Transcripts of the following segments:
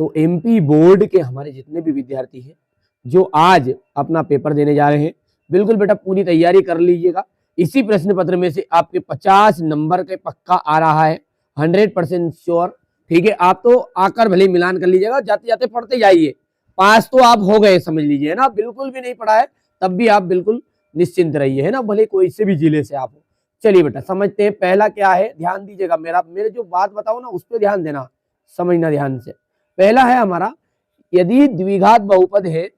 तो MP board के हमारे जितने भी विद्यार्थी हैं जो आज अपना पेपर देने जा रहे हैं, बिल्कुल बेटा पूरी तैयारी कर लीजिएगा। इसी प्रश्न पत्र में से आपके 50 नंबर के पक्का आ रहा है, 100% श्योर। ठीक है, आप तो आकर भले मिलान कर लीजिएगा, जाते जाते पढ़ते जाइए। पास तो आप हो गए समझ लीजिए, है ना। बिल्कुल भी नहीं पढ़ा है तब भी आप बिल्कुल निश्चिंत रहिए, है ना, भले कोई से भी जिले से आप हो। चलिए बेटा समझते हैं, पहला क्या है, ध्यान दीजिएगा, मेरे जो बात बताओ ना उस पर ध्यान देना, समझना ध्यान से। पहला है हमारा, यदि द्विघात बहुपद है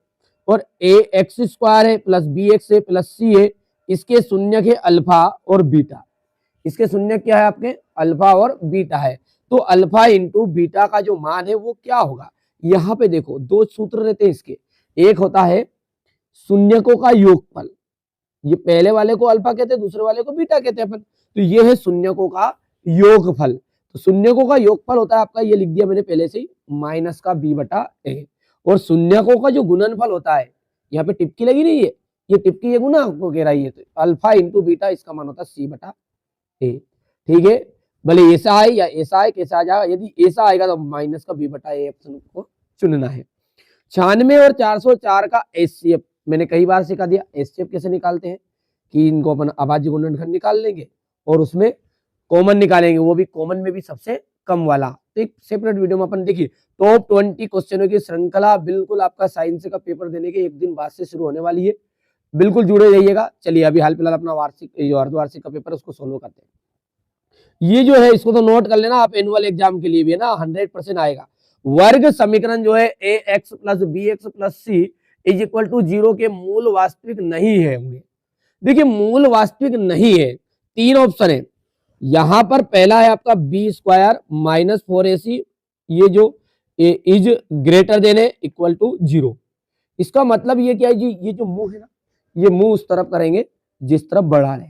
और ए एक्स स्क्वायर है प्लस बी एक्स है प्लस सी है, इसके शून्यक है अल्फा और बीटा। इसके शून्यक क्या है आपके, अल्फा और बीटा है। तो अल्फा इंटू बीटा का जो मान है वो क्या होगा। यहाँ पे देखो दो सूत्र रहते हैं इसके, एक होता है शून्यकों का योगफल, ये पहले वाले को अल्फा कहते हैं, दूसरे वाले को बीटा कहते हैं अपन। तो ये है शून्यकों का योगफल। तो शून्यकों का योगफल होता है आपका, ये लिख दिया मैंने पहले से ही, माइनस का बी बटा ए। और शून्यकों का जो गुणनफल होता है, यहाँ पे टिप्की लगी नहीं है, ये टिप्की ये गुना को कह रहा है, तो अल्फा इंटू बीटा, इसका मान होता है सी बटा ए। ठीक है, भले ऐसा आए या ऐसा आए, कैसा आ जाएगा, यदि ऐसा आएगा तो माइनस का बी बटा ए ऑप्शन को चुनना है। 96 और 404 का एचसीएफ मैंने कई बार सिखा दिया। एचसीएफ कैसे निकालते हैं कि इनको अपन अभाज्य गुणनखंड निकाल लेंगे और उसमें कॉमन निकालेंगे, वो भी कॉमन में भी सबसे कम वाला। तो एक सेपरेट वीडियो में अपन देखिए, टॉप 20 क्वेश्चनों की श्रृंखला बिल्कुल आपका साइंस का पेपर देने के एक दिन बाद से शुरू होने वाली है, बिल्कुल जुड़े रहिएगा। चलिए अभी हाल फिलहाल अपना वार्षिक जो अर्धवार्षिक का पेपर उसको सोल्व करते हैं। ये जो है इसको तो नोट कर लेना आप, एनुअल एग्जाम के लिए भी, है ना, 100% आएगा। वर्ग समीकरण जो है A X plus B X plus C is equal to 0 के मूल वास्तविक नहीं है होंगे। देखिए मूल वास्तविक नहीं है, तीन ऑप्शन है यहां पर। पहला है आपका बी स्क्वायर माइनस 4ac, ये जो is greater than equal to 0। इसका मतलब ये क्या है जी, ये जो मुंह है ना, ये मुंह उस तरफ करेंगे जिस तरफ बढ़ा रहे।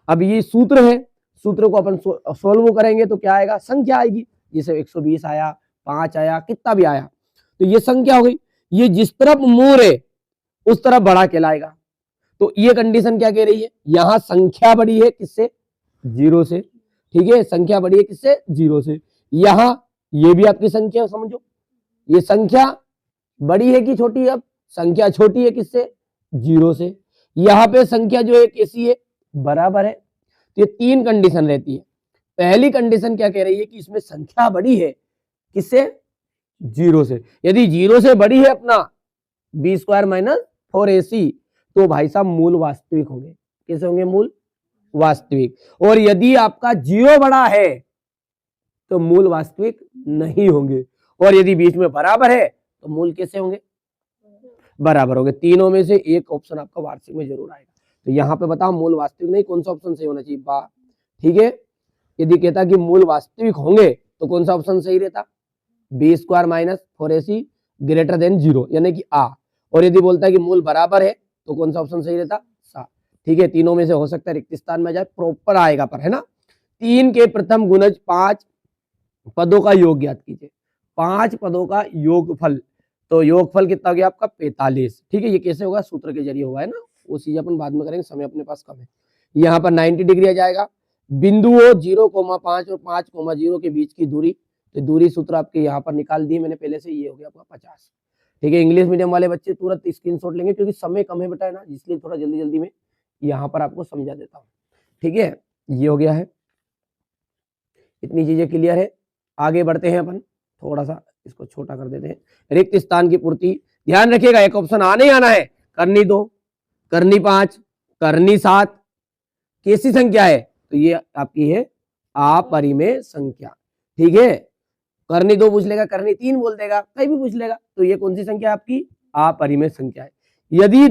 अब ये सूत्र है, सूत्र को अपन सोल्व करेंगे तो क्या आएगा, संख्या आएगी। जैसे 120 आया, 5 आया, कितना भी आया, तो ये संख्या हो गई। ये जिस तरफ मुंह है उस तरफ बड़ा कहलाएगा। तो ये कंडीशन क्या कह रही है, यहां संख्या बड़ी है किससे, 0 से। ठीक है, संख्या बड़ी है किससे, 0 से। यहां ये भी आपकी संख्या समझो, ये संख्या बड़ी है कि छोटी है, अब संख्या छोटी है किससे, 0 से। यहाँ पे संख्या जो है कैसी है, बराबर है। तो ये तीन कंडीशन रहती है। पहली कंडीशन क्या कह रही है कि इसमें संख्या बड़ी है किससे, 0 से। यदि 0 से बड़ी है अपना बी स्क्वायर माइनस 4ac, तो भाई साहब मूल वास्तविक होंगे। कैसे होंगे, मूल वास्तविक। और यदि आपका 0 बड़ा है तो मूल वास्तविक नहीं होंगे। और यदि बीच में बराबर है तो मूल कैसे होंगे, बराबर होंगे। तीनों में से एक ऑप्शन आपका वार्षिक में जरूर आएगा। तो यहाँ पे बताओ मूल वास्तविक नहीं, कौन सा ऑप्शन सही होना चाहिए, बा। ठीक है, यदि कहता कि मूल वास्तविक होंगे तो कौन सा ऑप्शन सही रहता, B square minus 4ac greater than 0 यानी कि आ। और यदि बोलता है कि मूल बराबर है तो कौन सा ऑप्शन सही रहता, सा। ठीक है, तीनों में से हो सकता है रिक्त स्थान में जाए, प्रॉपर आएगा पर, है ना। 3 के प्रथम गुणज 5 पदों का योग ज्ञात कीजिए। 5 पदों का योगफल, तो योगफल कितना हो गया आपका 45। ठीक है, ये कैसे होगा, सूत्र के जरिए हुआ है ना, वो चीज अपन बाद में करेंगे, समय अपने पास कम है। यहाँ पर 90 डिग्री आ जाएगा। बिंदुओं 0,5 और 5,0 के बीच की दूरी, तो दूरी सूत्र आपके यहाँ पर निकाल दी मैंने पहले से, ये हो गया आपका 50। ठीक है, इंग्लिश मीडियम वाले बच्चे तुरंत स्क्रीनशॉट लेंगे क्योंकि समय कम है बेटा, है ना, इसलिए थोड़ा जल्दी जल्दी में यहाँ पर आपको समझा देता हूँ। ठीक है, ये हो गया है, इतनी चीजें क्लियर है। आगे बढ़ते हैं अपन, थोड़ा सा इसको छोटा कर देते हैं। रिक्त स्थान की पूर्ति, ध्यान रखिएगा एक ऑप्शन आने ही आना है, करनी 2, करनी 5, करनी 7, कैसी संख्या है, तो ये आपकी है अपरिमेय संख्या। ठीक है, करनी 2 पूछ लेगा, करनी 3 बोल देगा, कहीं भी पूछ लेगा, तो ये कौन सी संख्या आपकी, अपरिमेय संख्या है। यदि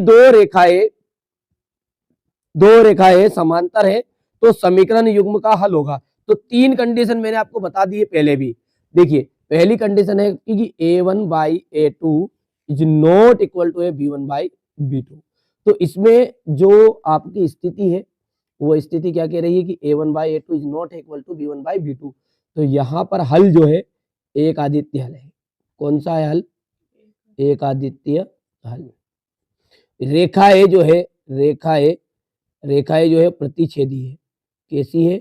दो रेखाएं समांतर है तो समीकरण युग्म का हल होगा। तो 3 कंडीशन मैंने आपको बता दी है पहले भी। देखिए पहली कंडीशन है कि a1/a2 is not equal to b1/b2। तो इसमें जो आपकी स्थिति है वो स्थिति क्या कह रही है कि a1/a2 is not equal to b1/b2। तो यहाँ पर हल जो है एक आदित्य हल है। कौन सा है हल, एक आदित्य हल। रेखाएं जो है प्रतिच्छेदी है। कैसी है,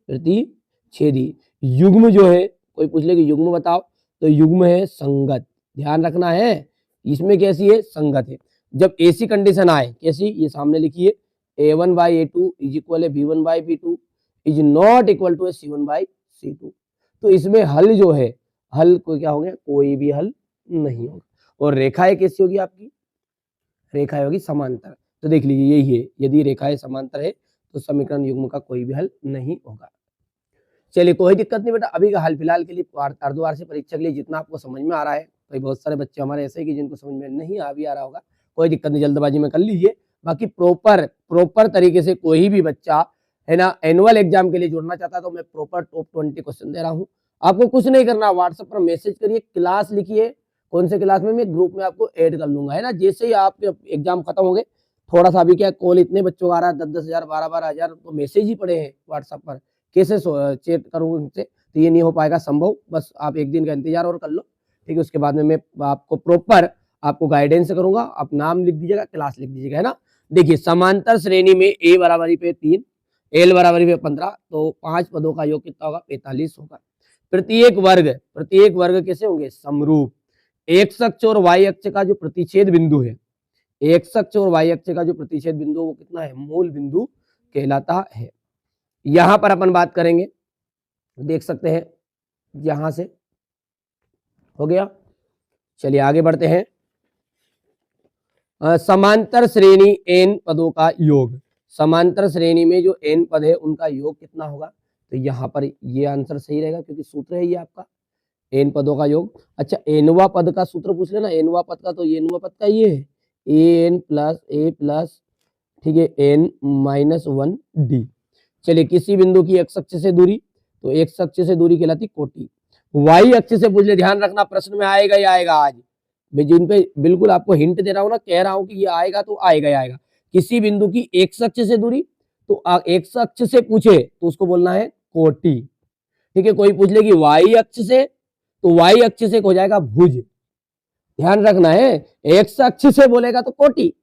प्रतिच्छेदी। युग्म जो है, कोई पूछ ले कि युग्म बताओ, तो युग्म है संगत, ध्यान रखना है, इसमें कैसी है, संगत है। जब ऐसी कंडीशन आए, कैसी, ये सामने लिखिए, A1/A2 इज इक्वल है B1/B2 is not equal to C1/C2, तो इसमें हल जो है, हल को क्या हो गया, कोई भी हल नहीं होगा। और रेखाएं कैसी होगी आपकी, रेखाएं होगी समांतर। तो देख लीजिए यही है, यदि रेखाएं समांतर है तो समीकरण युग्म का कोई भी हल नहीं होगा। चलिए कोई दिक्कत नहीं बेटा, अभी का हाल फिलहाल के लिए अर्धवार्षिक परीक्षा के लिए जितना आपको समझ में आ रहा है, तो बहुत सारे बच्चे हमारे ऐसे कि जिनको समझ में नहीं आ रहा होगा, कोई दिक्कत नहीं, जल्दबाजी में कर लीजिए। बाकी प्रॉपर तरीके से कोई भी बच्चा है ना एनुअल एग्जाम के लिए जुड़ना चाहता है तो मैं प्रॉपर टॉप 20 क्वेश्चन दे रहा हूँ। आपको कुछ नहीं करना, व्हाट्सएप पर मैसेज करिए, क्लास लिखिए, कौन से क्लास में, मैं ग्रुप में आपको ऐड कर लूंगा, है ना। जैसे ही आपके एग्जाम खत्म हो गए, थोड़ा सा अभी क्या कॉल इतने बच्चों का आ रहा है, 10-10 हजार 12-12 हजार, तो मैसेज ही पड़े हैं व्हाट्सएप पर, कैसे चेक करूँ उनसे, तो ये नहीं हो पाएगा संभव। बस आप एक दिन का इंतजार और कर लो, ठीक है। उसके बाद में मैं आपको प्रॉपर आपको गाइडेंस करूंगा, आप नाम लिख दीजिएगा, क्लास लिख दीजिएगा, है ना। देखिए समांतर श्रेणी में A बराबरी पे 3, L बराबरी पे 15, तो 5 पदों का योग कितना होगा, 45 होगा। प्रत्येक वर्ग कैसे होंगे, समरूप। एक्स अक्ष और वाई अक्ष का जो प्रतिच्छेद बिंदु है, एक्स अक्ष और वाई अक्ष का जो प्रतिच्छेद बिंदु वो कितना है, मूल बिंदु कहलाता है। यहां पर अपन बात करेंगे, देख सकते हैं, यहां से हो गया। चलिए आगे बढ़ते हैं। समांतर श्रेणी n पदों का योग, समांतर श्रेणी में जो n पद है उनका योग कितना होगा, तो यहाँ पर ये आंसर सही रहेगा क्योंकि सूत्र है ये आपका n पदों का योग। अच्छा nवा पद का सूत्र पूछ लेना, nवा पद का, तो nवा पद का ये है an प्लस a प्लस, ठीक है, n माइनस 1d। चलिए किसी बिंदु की x अक्ष से दूरी, तो x अक्ष से दूरी कहलाती कोटि। y अक्ष से पूछ ले, ध्यान रखना प्रश्न में आएगा ही आएगा, आज मैं जिन पे बिल्कुल आपको हिंट दे रहा हूँ ना, कह रहा हूँ कि ये आएगा तो आएगा ही आएगा। किसी बिंदु की x अक्ष से दूरी, तो x अक्ष से पूछे तो उसको बोलना है कोटि, ठीक है। कोई पूछ ले कि y अक्ष से, तो y अक्ष से हो जाएगा भुज, ध्यान रखना है। x अक्ष से बोलेगा तो कोटि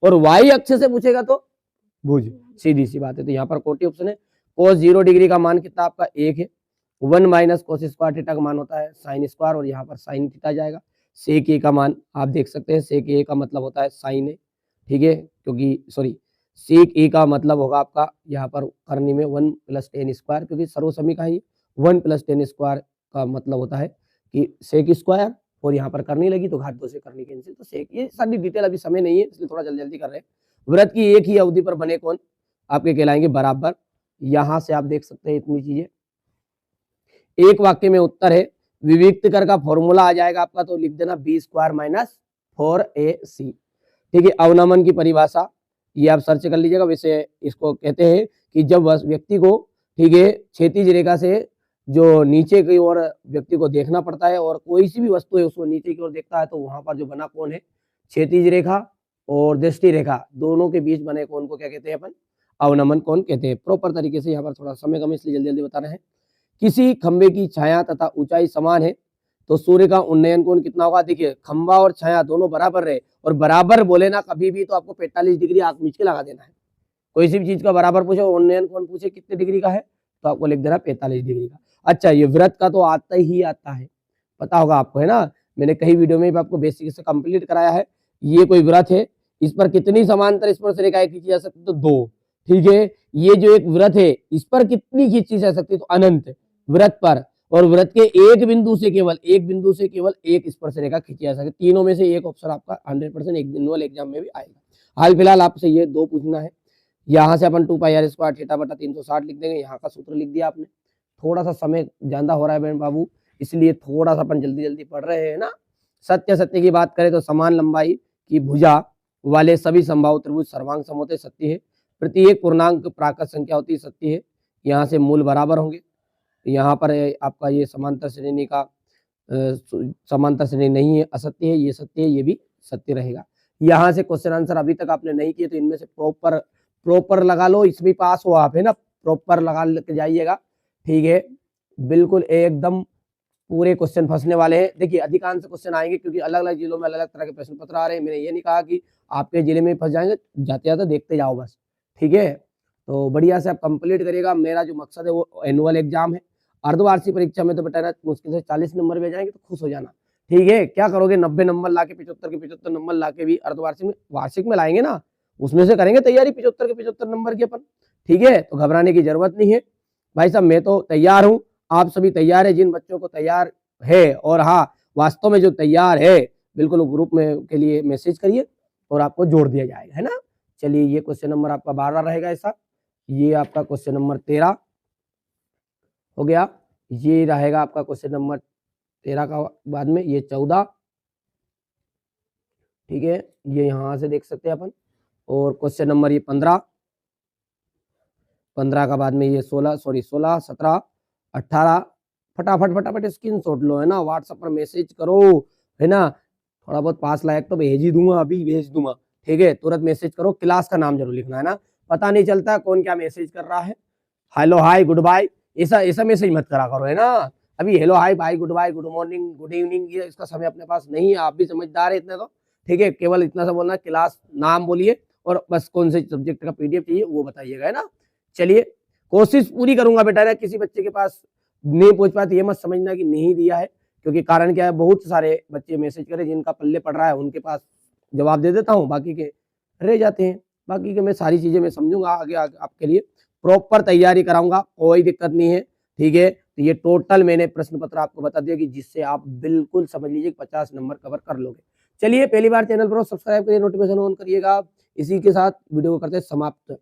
और y अक्ष से पूछेगा तो भुज, सीधी सी बात है। तो यहाँ पर कोटि ऑप्शन है। cos 0 डिग्री का मान कितना आपका 1 है, 1 माइनस cos स्क्वायर थीटा का मान होता है sin स्क्वायर, और यहाँ पर sin थीटा जाएगा। सेक ए का मान आप देख सकते हैं, सेक ए का मतलब होता है साइन ए, ठीक है, क्योंकि सॉरी सेक ए का मतलब होगा आपका यहाँ पर करनी में 1 प्लस टेन स्क्वायर, क्योंकि सर्वसमी का ही 1 प्लस टेन स्क्वायर का मतलब होता है कि सेक स्क्वायर, और यहाँ पर करनी लगी तो घात 2 से करनी कैंसिल, तो सेक। ये सारी डिटेल अभी समय नहीं है इसलिए थोड़ा जल्दी जल्दी कर रहे हैं। वृत्त की एक ही अवधि पर बने कोण आपके कहलाएंगे बराबर। यहाँ से आप देख सकते हैं इतनी चीजें। एक वाक्य में उत्तर है, विविक्त कर का फॉर्मूला आ जाएगा आपका, तो लिख देना बी स्क्वायर माइनस 4ac, ठीक है। अवनमन की परिभाषा ये आप सर्च कर लीजिएगा। वैसे इसको कहते हैं कि जब व्यक्ति को, ठीक है, क्षैतिज रेखा से जो नीचे की ओर व्यक्ति को देखना पड़ता है और कोई सी भी वस्तु है उसको नीचे की ओर देखता है, तो वहां पर जो बना कोण है, क्षैतिज रेखा और दृष्टि रेखा दोनों के बीच बने कोण को क्या कहते हैं अपन, अवनमन कोण कहते हैं। प्रॉपर तरीके से, यहाँ पर थोड़ा समय कम इसलिए जल्दी जल्दी बता रहे हैं। किसी खंबे की छाया तथा ऊंचाई समान है तो सूर्य का उन्नयन कोण कितना होगा। देखिए खंबा और छाया दोनों बराबर रहे, और बराबर बोले ना कभी भी तो आपको 45 डिग्री आंख मीच के लगा देना है। कोई सी भी चीज का बराबर पूछे, उन्नयन कोण पूछे कितने डिग्री का है, तो आपको लिख देना 45 डिग्री का। अच्छा ये वृत्त का तो आता ही आता है, पता होगा आपको, है ना। मैंने कई वीडियो में भी आपको बेसिक से कंप्लीट कराया है। ये कोई वृत्त है, इस पर कितनी समांतर स्पर्श रेखाएं खींची जा सकती, तो 2, ठीक है। ये जो एक वृत्त है इस पर कितनी खींची जा सकती है, तो अनंत वृत्त पर, और वृत्त के एक बिंदु से केवल एक स्पर्श रेखा खींची जा सकती है। तीनों में से एक ऑप्शन आपका 100% एनुअल एग्जाम में भी आएगा। हाल फिलहाल आपसे ये 2 पूछना है। यहाँ से अपन 2 पाई r स्क्वायर थीटा बटा 360 लिख देंगे। यहाँ का सूत्र लिख दिया आपने। थोड़ा सा समय ज्यादा हो रहा है बहन बाबू, इसलिए थोड़ा सा अपन जल्दी जल्दी पढ़ रहे हैं ना। सत्य की बात करें तो समान लंबाई की भुजा वाले सभी संभाव त्रिभुज सर्वांग समोते सत्य है। प्रत्येक पूर्णांक प्राकृत संख्या होती है सत्य है। यहाँ से मूल बराबर होंगे। यहाँ पर आपका ये समांतर श्रेणी का समांतर श्रेणी नहीं है, असत्य है, ये सत्य है, ये भी सत्य रहेगा। यहाँ से क्वेश्चन आंसर अभी तक आपने नहीं किए तो इनमें से प्रॉपर लगा लो, इसमें पास हो आप, है ना। प्रॉपर लगा के जाइएगा, ठीक है। बिल्कुल एकदम पूरे क्वेश्चन फंसने वाले हैं। देखिए अधिकांश क्वेश्चन आएंगे क्योंकि अलग अलग जिलों में अलग अलग तरह के प्रश्न पत्र आ रहे हैं। मैंने ये नहीं कहा कि आपके जिले में फंस जाएंगे, जाते जाते देखते जाओ बस, ठीक है। तो बढ़िया से आप कंप्लीट करिएगा। मेरा जो मकसद है वो एनुअल एग्जाम है, अर्धवार्षिक परीक्षा में तो बेटा मुश्किल से 40 नंबर भी आ जाएंगे तो खुश हो जाना। ठीक है, क्या करोगे, 90 नंबर लाके 75 के 75 नंबर लाके भी अर्धवार्षिक में वार्षिक में लाएंगे ना, उसमें से करेंगे तैयारी 75 के 75 नंबर की अपन। ठीक है, तो घबराने की जरूरत नहीं है भाई साहब, मैं तो तैयार हूँ, आप सभी तैयार है। जिन बच्चों को तैयार है और हाँ वास्तव में जो तैयार है, बिल्कुल ग्रुप में के लिए मैसेज करिए और आपको जोड़ दिया जाएगा, है ना। चलिए, ये क्वेश्चन नंबर आपका 12 रहेगा ऐसा, ये आपका क्वेश्चन नंबर 13 हो गया, ये रहेगा आपका क्वेश्चन नंबर 13 का बाद में ये 14। ठीक है, ये यहाँ से देख सकते हैं अपन। और क्वेश्चन नंबर ये 15 का बाद में ये 16 17 18। फटाफट फटाफट स्क्रीनशॉट लो, है ना, व्हाट्सएप पर मैसेज करो, है ना। थोड़ा बहुत पास लायक तो भेज ही दूंगा, अभी भेज दूंगा। ठीक है, तुरंत मैसेज करो, क्लास का नाम जरूर लिखना, है ना, पता नहीं चलता कौन क्या मैसेज कर रहा है। हेलो हाय गुड बाय, ऐसा ऐसा मैसेज मत करा करो, है ना। अभी hello hi bye goodbye good morning good evening, ये इसका समय अपने पास नहीं है, आप भी समझदार है इतने तो। ठीक है, केवल इतना सा बोलना, क्लास नाम बोलिए और बस कौन से सब्जेक्ट का पीडीएफ चाहिए वो बताइएगा, है ना। चलिए, कोशिश पूरी करूंगा बेटा ना, किसी बच्चे के पास नहीं पहुंच पाती ये मत समझना कि नहीं दिया है, क्योंकि कारण क्या है, बहुत सारे बच्चे मैसेज करे जिनका पल्ले पड़ रहा है उनके पास जवाब दे देता हूँ, बाकी के रह जाते हैं। बाकी के मैं सारी चीजें मैं समझूंगा आगे आपके लिए, प्रॉपर तैयारी कराऊंगा, कोई दिक्कत नहीं है। ठीक है, तो ये टोटल मैंने प्रश्न पत्र आपको बता दिया कि जिससे आप बिल्कुल समझ लीजिए 50 नंबर कवर कर लोगे। चलिए, पहली बार चैनल पर सब्सक्राइब करिए, नोटिफिकेशन ऑन करिएगा। इसी के साथ वीडियो को करते हैं समाप्त।